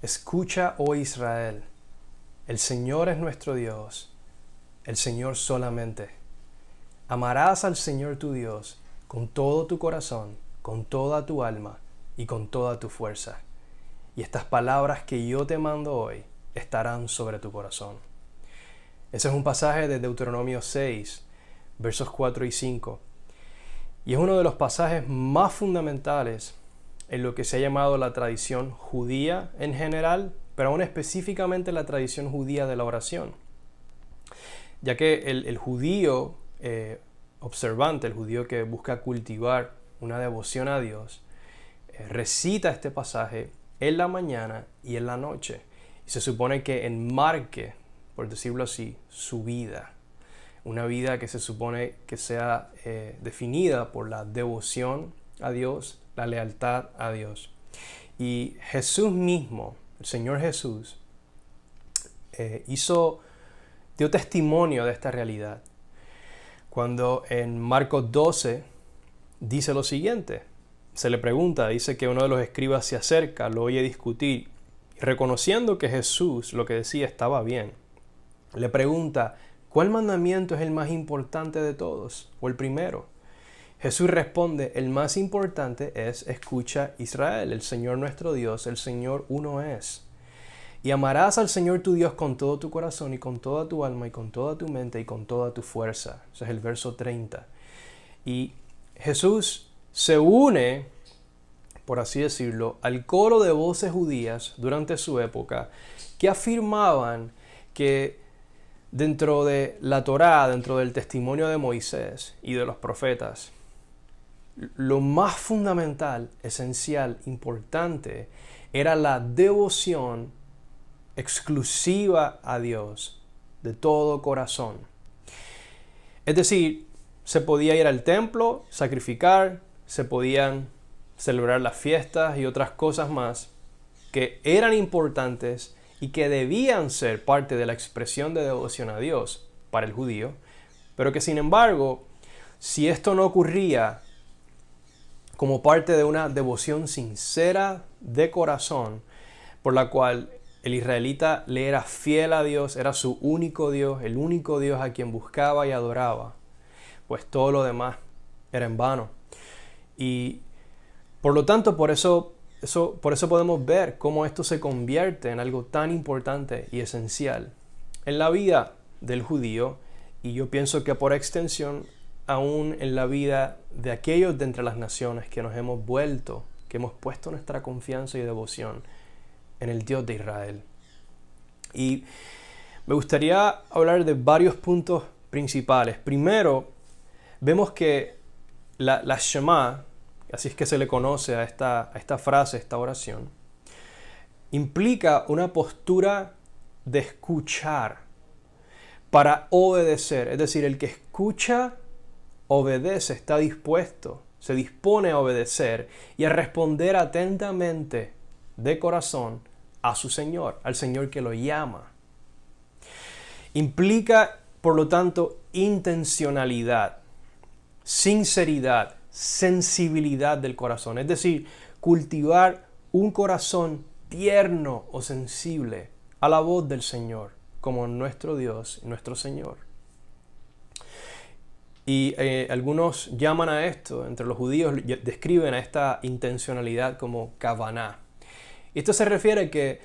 Escucha, oh Israel, el Señor es nuestro Dios, el Señor solamente. Amarás al Señor tu Dios con todo tu corazón, con toda tu alma y con toda tu fuerza. Y estas palabras que yo te mando hoy estarán sobre tu corazón. Ese es un pasaje de Deuteronomio 6, versos 4 y 5. Y es uno de los pasajes más fundamentales en lo que se ha llamado la tradición judía en general, pero aún específicamente la tradición judía de la oración. Ya que el judío observante, el judío que busca cultivar una devoción a Dios, recita este pasaje en la mañana y en la noche. Y se supone que enmarque, por decirlo así, su vida. Una vida que se supone que sea definida por la devoción a Dios, la lealtad a Dios. Y Jesús mismo, el Señor Jesús, dio testimonio de esta realidad. Cuando en Marcos 12 dice lo siguiente, se le pregunta, dice que uno de los escribas se acerca, lo oye discutir, y reconociendo que Jesús lo que decía estaba bien, le pregunta, ¿cuál mandamiento es el más importante de todos? ¿O el primero? Jesús responde, el más importante es, escucha Israel, el Señor nuestro Dios, el Señor uno es. Y amarás al Señor tu Dios con todo tu corazón y con toda tu alma y con toda tu mente y con toda tu fuerza. Ese es el verso 30. Y Jesús se une, por así decirlo, al coro de voces judías durante su época que afirmaban que dentro de la Torá, dentro del testimonio de Moisés y de los profetas, lo más fundamental, esencial, importante, era la devoción exclusiva a Dios de todo corazón. Es decir, se podía ir al templo, sacrificar, se podían celebrar las fiestas y otras cosas más que eran importantes y que debían ser parte de la expresión de devoción a Dios para el judío, pero que sin embargo, si esto no ocurría como parte de una devoción sincera de corazón, por la cual el israelita le era fiel a Dios, era su único Dios, el único Dios a quien buscaba y adoraba, pues todo lo demás era en vano. Y por lo tanto, por eso podemos ver cómo esto se convierte en algo tan importante y esencial en la vida del judío, y yo pienso que por extensión aún en la vida de aquellos de entre las naciones que nos hemos vuelto, que hemos puesto nuestra confianza y devoción en el Dios de Israel. Y me gustaría hablar de varios puntos principales. Primero, vemos que la Shema, así es que se le conoce a esta frase, esta oración, implica una postura de escuchar para obedecer. Es decir, el que escucha, obedece, está dispuesto, se dispone a obedecer y a responder atentamente de corazón a su Señor, al Señor que lo llama. Implica, por lo tanto, intencionalidad, sinceridad, sensibilidad del corazón. Es decir, cultivar un corazón tierno o sensible a la voz del Señor, como nuestro Dios, nuestro Señor. Y algunos llaman a esto, entre los judíos, describen a esta intencionalidad como kavaná. Y esto se refiere a que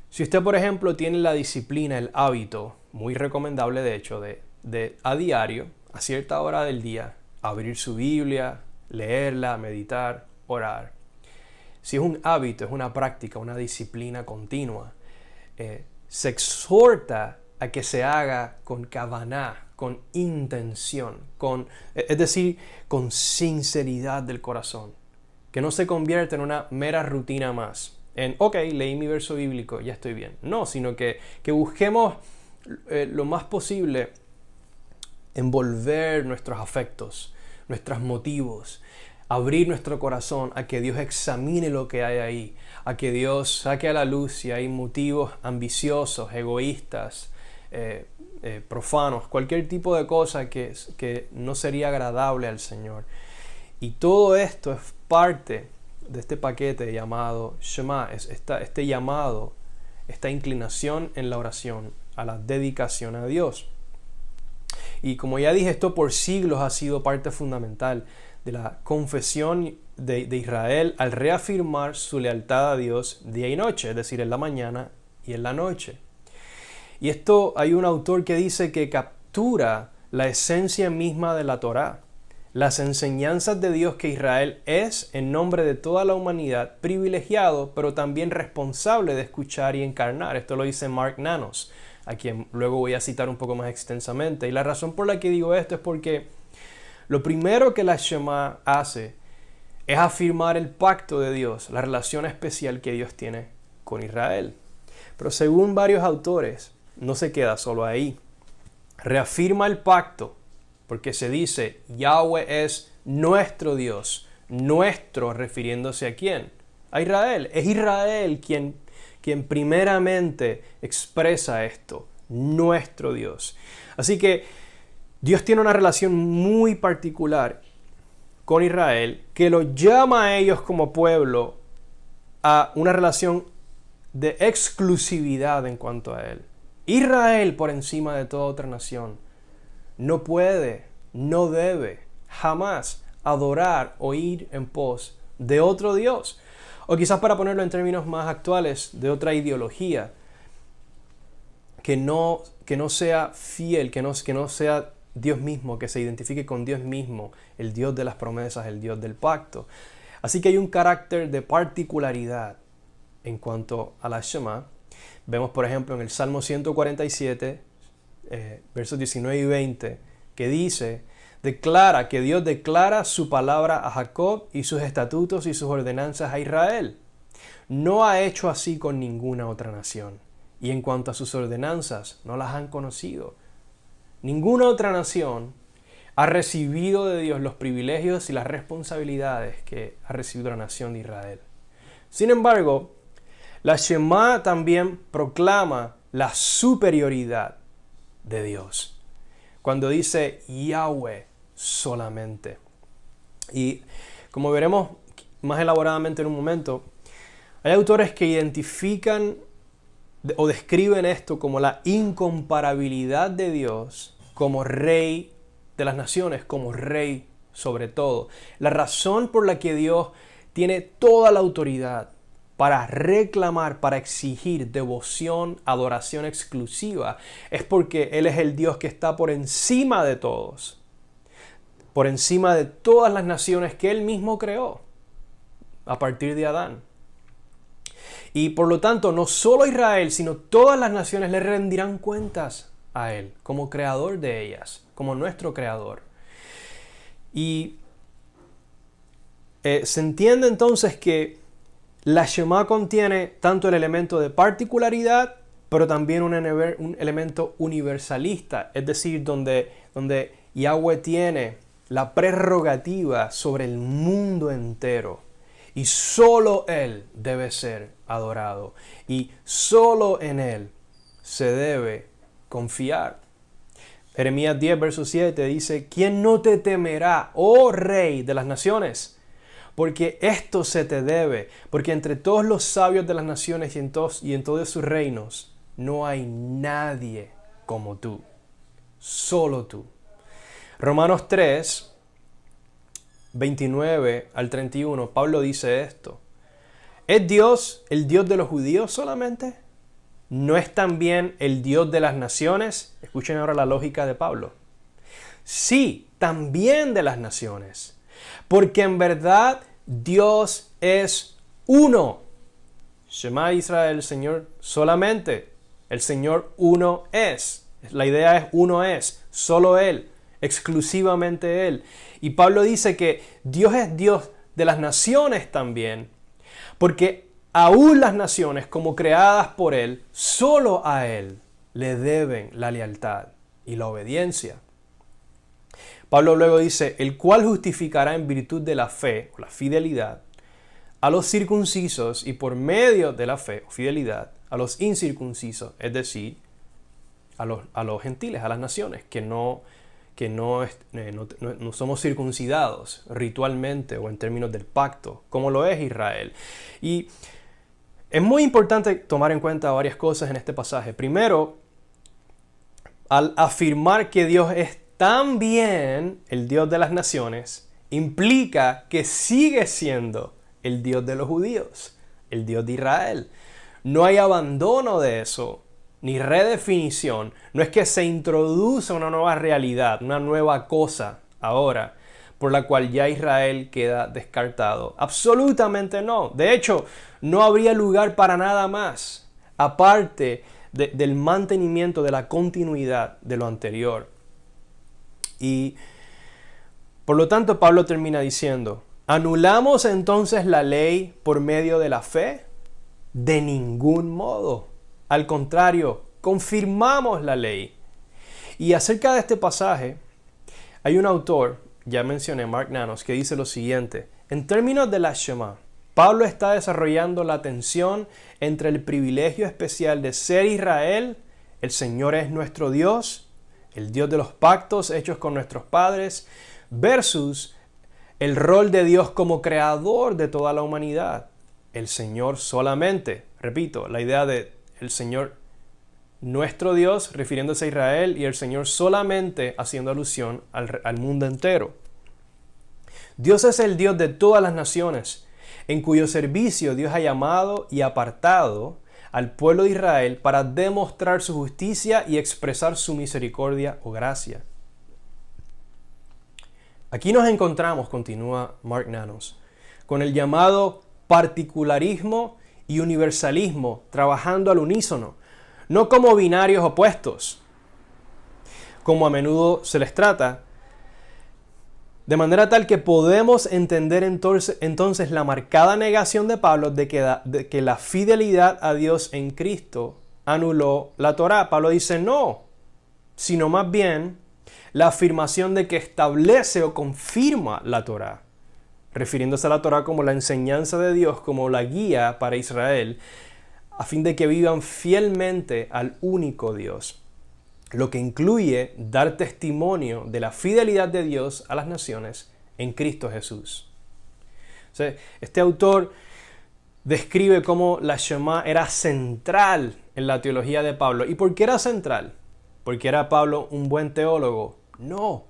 si usted, por ejemplo, tiene la disciplina, el hábito, muy recomendable de hecho, de a diario, a cierta hora del día, abrir su Biblia, leerla, meditar, orar. Si es un hábito, es una práctica, una disciplina continua, se exhorta a que se haga con kavaná, con intención, es decir, con sinceridad del corazón. Que no se convierta en una mera rutina más. Ok, leí mi verso bíblico, ya estoy bien. No, sino que busquemos lo más posible envolver nuestros afectos, nuestros motivos, abrir nuestro corazón a que Dios examine lo que hay ahí, a que Dios saque a la luz si hay motivos ambiciosos, egoístas, profanos, cualquier tipo de cosa que no sería agradable al Señor. Y todo esto es parte de este paquete llamado Shema es este llamado, esta inclinación en la oración, a la dedicación a Dios. Y como ya dije, esto por siglos ha sido parte fundamental de la confesión de Israel al reafirmar su lealtad a Dios día y noche, es decir, en la mañana y en la noche. Y esto hay un autor que dice que captura la esencia misma de la Torá, las enseñanzas de Dios que Israel es, en nombre de toda la humanidad, privilegiado, pero también responsable de escuchar y encarnar. Esto lo dice Mark Nanos, a quien luego voy a citar un poco más extensamente. Y la razón por la que digo esto es porque lo primero que la Shema hace es afirmar el pacto de Dios, la relación especial que Dios tiene con Israel. Pero según varios autores, no se queda solo ahí. Reafirma el pacto porque se dice Yahweh es nuestro Dios, nuestro refiriéndose a quién, a Israel. Es Israel quien primeramente expresa esto, nuestro Dios. Así que Dios tiene una relación muy particular con Israel que lo llama a ellos como pueblo a una relación de exclusividad en cuanto a Él. Israel por encima de toda otra nación no puede, no debe jamás adorar o ir en pos de otro Dios. O quizás para ponerlo en términos más actuales, de otra ideología que no sea fiel, que no sea Dios mismo, que se identifique con Dios mismo, el Dios de las promesas, el Dios del pacto. Así que hay un carácter de particularidad en cuanto a la Shema. Vemos, por ejemplo, en el Salmo 147, versos 19 y 20, que dice, declara que Dios declara su palabra a Jacob y sus estatutos y sus ordenanzas a Israel. No ha hecho así con ninguna otra nación. Y en cuanto a sus ordenanzas, no las han conocido. Ninguna otra nación ha recibido de Dios los privilegios y las responsabilidades que ha recibido la nación de Israel. Sin embargo, la Shema también proclama la superioridad de Dios, cuando dice Yahweh solamente. Y como veremos más elaboradamente en un momento, hay autores que identifican o describen esto como la incomparabilidad de Dios como Rey de las naciones, como Rey sobre todo. La razón por la que Dios tiene toda la autoridad para reclamar, para exigir devoción, adoración exclusiva, es porque Él es el Dios que está por encima de todos, por encima de todas las naciones que Él mismo creó a partir de Adán. Y por lo tanto, no solo Israel, sino todas las naciones le rendirán cuentas a Él, como creador de ellas, como nuestro creador. Y se entiende entonces que la Shema contiene tanto el elemento de particularidad, pero también un elemento universalista, es decir, donde Yahweh tiene la prerrogativa sobre el mundo entero. Y solo Él debe ser adorado. Y solo en Él se debe confiar. Jeremías 10, verso 7 dice, ¿quién no te temerá, oh Rey de las naciones? Porque esto se te debe, porque entre todos los sabios de las naciones y en todos sus reinos, no hay nadie como tú, solo tú. Romanos 3, 29 al 31, Pablo dice esto. ¿Es Dios el Dios de los judíos solamente? ¿No es también el Dios de las naciones? Escuchen ahora la lógica de Pablo. Sí, también de las naciones. Porque en verdad Dios es uno. Shema Israel, Señor solamente. El Señor uno es. La idea es uno es. Solo Él. Exclusivamente Él. Y Pablo dice que Dios es Dios de las naciones también. Porque aún las naciones como creadas por Él, solo a Él le deben la lealtad y la obediencia. Pablo luego dice, el cual justificará en virtud de la fe o la fidelidad a los circuncisos y por medio de la fe o fidelidad a los incircuncisos, es decir, a los gentiles, a las naciones que no que no somos circuncidados ritualmente o en términos del pacto, como lo es Israel. Y es muy importante tomar en cuenta varias cosas en este pasaje. Primero, al afirmar que Dios es también el Dios de las naciones, implica que sigue siendo el Dios de los judíos, el Dios de Israel. No hay abandono de eso, ni redefinición. No es que se introduce una nueva realidad, una nueva cosa ahora, por la cual ya Israel queda descartado. Absolutamente no. De hecho, no habría lugar para nada más, aparte del mantenimiento, de la continuidad de lo anterior. Y por lo tanto, Pablo termina diciendo, ¿anulamos entonces la ley por medio de la fe? De ningún modo. Al contrario, confirmamos la ley. Y acerca de este pasaje, hay un autor, ya mencioné, Mark Nanos, que dice lo siguiente. En términos de la Shema, Pablo está desarrollando la tensión entre el privilegio especial de ser Israel, el Señor es nuestro Dios, el Dios de los pactos hechos con nuestros padres, versus el rol de Dios como creador de toda la humanidad. El Señor solamente, repito, la idea de el Señor nuestro Dios, refiriéndose a Israel, y el Señor solamente haciendo alusión al mundo entero. Dios es el Dios de todas las naciones, en cuyo servicio Dios ha llamado y apartado al pueblo de Israel para demostrar su justicia y expresar su misericordia o gracia. Aquí nos encontramos, continúa Mark Nanos, con el llamado particularismo y universalismo trabajando al unísono, no como binarios opuestos, como a menudo se les trata, de manera tal que podemos entender entonces la marcada negación de Pablo de que la fidelidad a Dios en Cristo anuló la Torá. Pablo dice no, sino más bien la afirmación de que establece o confirma la Torá, refiriéndose a la Torá como la enseñanza de Dios, como la guía para Israel, a fin de que vivan fielmente al único Dios, lo que incluye dar testimonio de la fidelidad de Dios a las naciones en Cristo Jesús. O sea, este autor describe cómo la Shema era central en la teología de Pablo. ¿Y por qué era central? ¿Porque era Pablo un buen teólogo? No,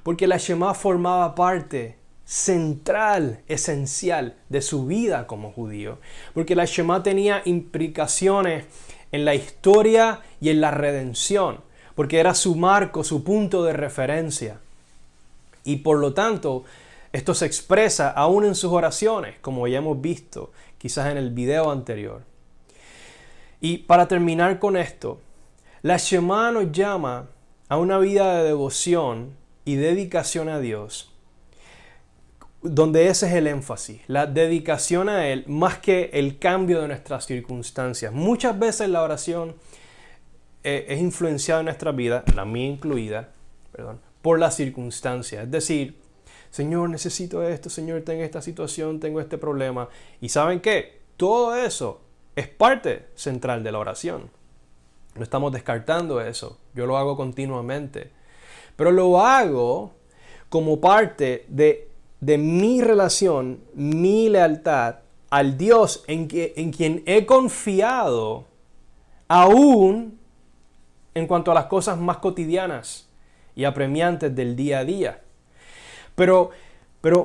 porque la Shema formaba parte central, esencial de su vida como judío. Porque la Shema tenía implicaciones en la historia y en la redención. Porque era su marco, su punto de referencia. Y por lo tanto, esto se expresa aún en sus oraciones, como ya hemos visto quizás en el video anterior. Y para terminar con esto, la Shema nos llama a una vida de devoción y dedicación a Dios, donde ese es el énfasis, la dedicación a Él, más que el cambio de nuestras circunstancias. Muchas veces la oración es influenciada en nuestra vida, la mía incluida, por las circunstancias. Es decir, Señor, necesito esto, Señor, tengo esta situación, tengo este problema. ¿Y saben qué? Todo eso es parte central de la oración. No estamos descartando eso. Yo lo hago continuamente. Pero lo hago como parte de mi relación, mi lealtad al Dios en quien he confiado aún en cuanto a las cosas más cotidianas y apremiantes del día a día. Pero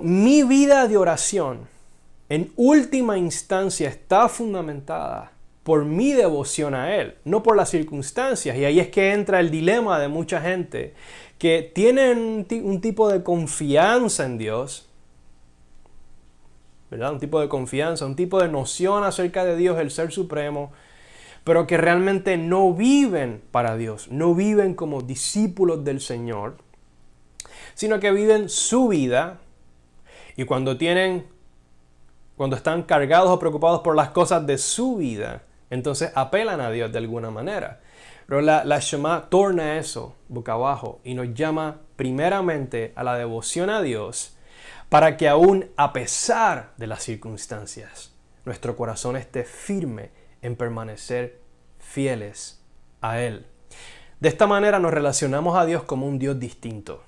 mi vida de oración, en última instancia, está fundamentada por mi devoción a Él, no por las circunstancias. Y ahí es que entra el dilema de mucha gente que tienen un tipo de confianza en Dios, ¿verdad? Un tipo de confianza, un tipo de noción acerca de Dios, el Ser Supremo, pero que realmente no viven para Dios, no viven como discípulos del Señor, sino que viven su vida y cuando están cargados o preocupados por las cosas de su vida, entonces apelan a Dios de alguna manera. Pero la Shema torna eso boca abajo y nos llama primeramente a la devoción a Dios para que aún a pesar de las circunstancias, nuestro corazón esté firme en permanecer fieles a Él. De esta manera nos relacionamos a Dios como un Dios distinto,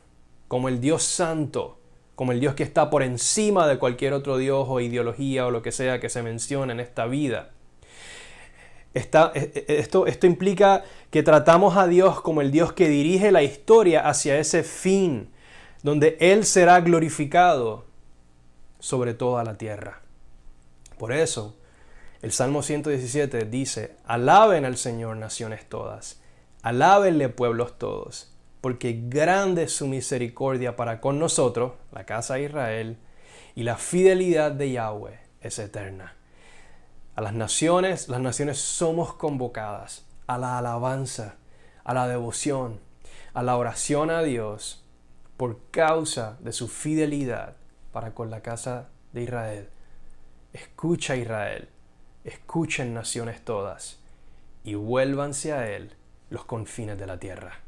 como el Dios santo, como el Dios que está por encima de cualquier otro Dios o ideología o lo que sea que se mencione en esta vida. Esto implica que tratamos a Dios como el Dios que dirige la historia hacia ese fin, donde Él será glorificado sobre toda la tierra. Por eso, el Salmo 117 dice: alaben al Señor naciones todas, alábenle pueblos todos, porque grande es su misericordia para con nosotros, la casa de Israel, y la fidelidad de Yahweh es eterna. A las naciones somos convocadas a la alabanza, a la devoción, a la oración a Dios por causa de su fidelidad para con la casa de Israel. Escucha, Israel, escuchen naciones todas y vuélvanse a Él los confines de la tierra.